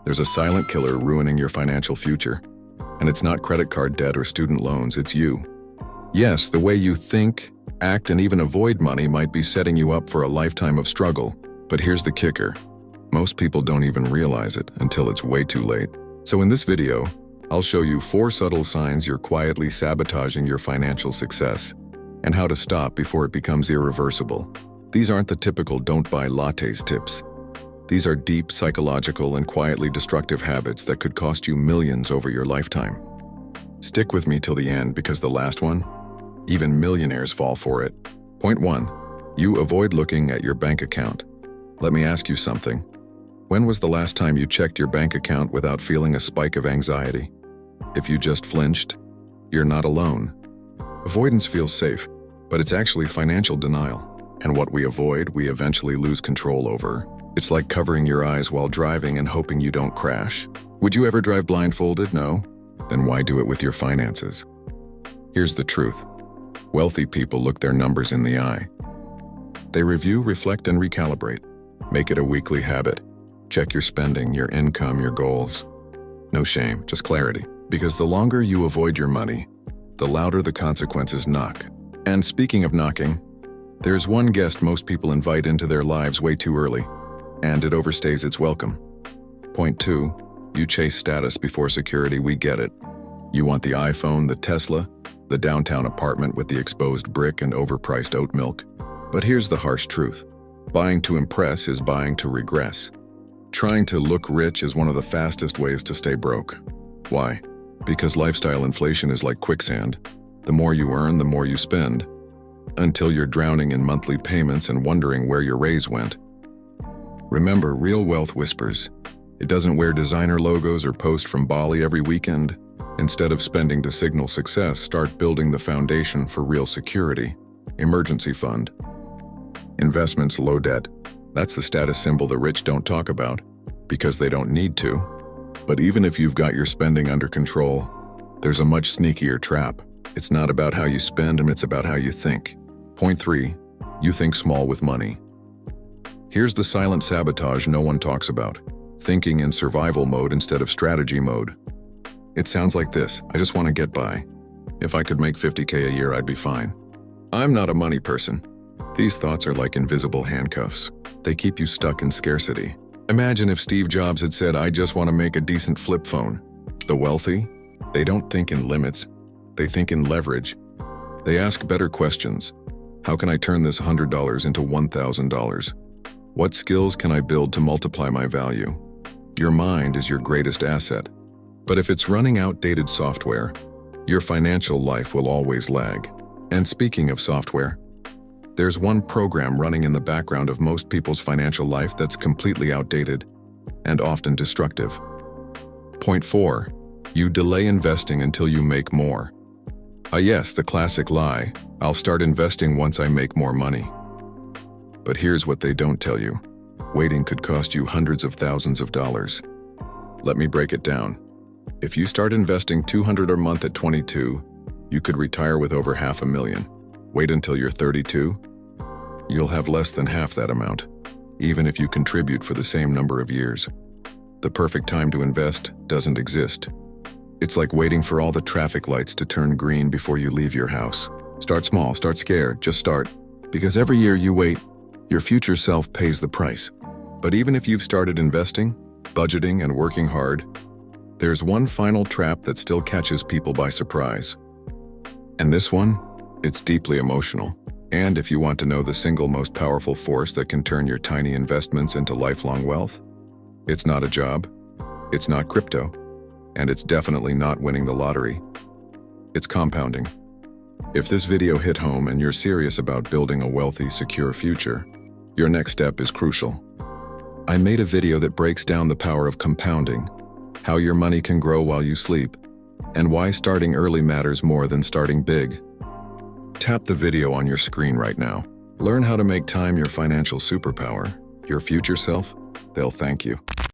There's a silent killer ruining your financial future. And it's not credit card debt or student loans, it's you. Yes, the way you think, act, and even avoid money might be setting you up for a lifetime of struggle. But here's the kicker. Most people don't even realize it until it's way too late. So in this video, I'll show you 4 subtle signs you're quietly sabotaging your financial success and how to stop before it becomes irreversible. These aren't the typical don't buy lattes tips. These are deep psychological and quietly destructive habits that could cost you millions over your lifetime. Stick with me till the end because the last one, even millionaires fall for it. Point 1. You avoid looking at your bank account. Let me ask you something. When was the last time you checked your bank account without feeling a spike of anxiety? If you just flinched, you're not alone. Avoidance feels safe, but it's actually financial denial. And what we avoid, we eventually lose control over. It's like covering your eyes while driving and hoping you don't crash. Would you ever drive blindfolded? No? Then why do it with your finances? Here's the truth. Wealthy people look their numbers in the eye. They review, reflect, and recalibrate. Make it a weekly habit. Check your spending, your income, your goals. No shame, just clarity. Because the longer you avoid your money, the louder the consequences knock. And speaking of knocking, there's one guest most people invite into their lives way too early, and it overstays its welcome. Point 2, you chase status before security, we get it. You want the iPhone, the Tesla, the downtown apartment with the exposed brick and overpriced oat milk. But here's the harsh truth. Buying to impress is buying to regress. Trying to look rich is one of the fastest ways to stay broke. Why? Because lifestyle inflation is like quicksand. The more you earn, the more you spend, until you're drowning in monthly payments and wondering where your raise went. Remember, real wealth whispers. It doesn't wear designer logos or post from Bali every weekend. Instead of spending to signal success, start building the foundation for real security. Emergency fund. Investments, low debt. That's the status symbol the rich don't talk about, because they don't need to. But even if you've got your spending under control, there's a much sneakier trap. It's not about how you spend, and it's about how you think. Point 3, you think small with money. Here's the silent sabotage no one talks about. Thinking in survival mode instead of strategy mode. It sounds like this: I just want to get by. If I could make $50K a year, I'd be fine. I'm not a money person. These thoughts are like invisible handcuffs. They keep you stuck in scarcity. Imagine if Steve Jobs had said, I just want to make a decent flip phone. The wealthy, they don't think in limits. They think in leverage. They ask better questions. How can I turn this $100 into $1,000? What skills can I build to multiply my value? Your mind is your greatest asset. But if it's running outdated software, your financial life will always lag. And speaking of software, there's one program running in the background of most people's financial life that's completely outdated and often destructive. Point 4, you delay investing until you make more. Yes, the classic lie, I'll start investing once I make more money. But here's what they don't tell you. Waiting could cost you hundreds of thousands of dollars. Let me break it down. If you start investing $200 a month at 22, you could retire with over $500,000. Wait until you're 32, you'll have less than half that amount, even if you contribute for the same number of years. The perfect time to invest doesn't exist. It's like waiting for all the traffic lights to turn green before you leave your house. Start small, start scared, just start. Because every year you wait, your future self pays the price. But even if you've started investing, budgeting, and working hard, there's one final trap that still catches people by surprise. And this one? It's deeply emotional. And if you want to know the single most powerful force that can turn your tiny investments into lifelong wealth, it's not a job, it's not crypto, and it's definitely not winning the lottery. It's compounding. If this video hit home and you're serious about building a wealthy, secure future, your next step is crucial. I made a video that breaks down the power of compounding, how your money can grow while you sleep, and why starting early matters more than starting big. Tap the video on your screen right now. Learn how to make time your financial superpower. Your future self, they'll thank you.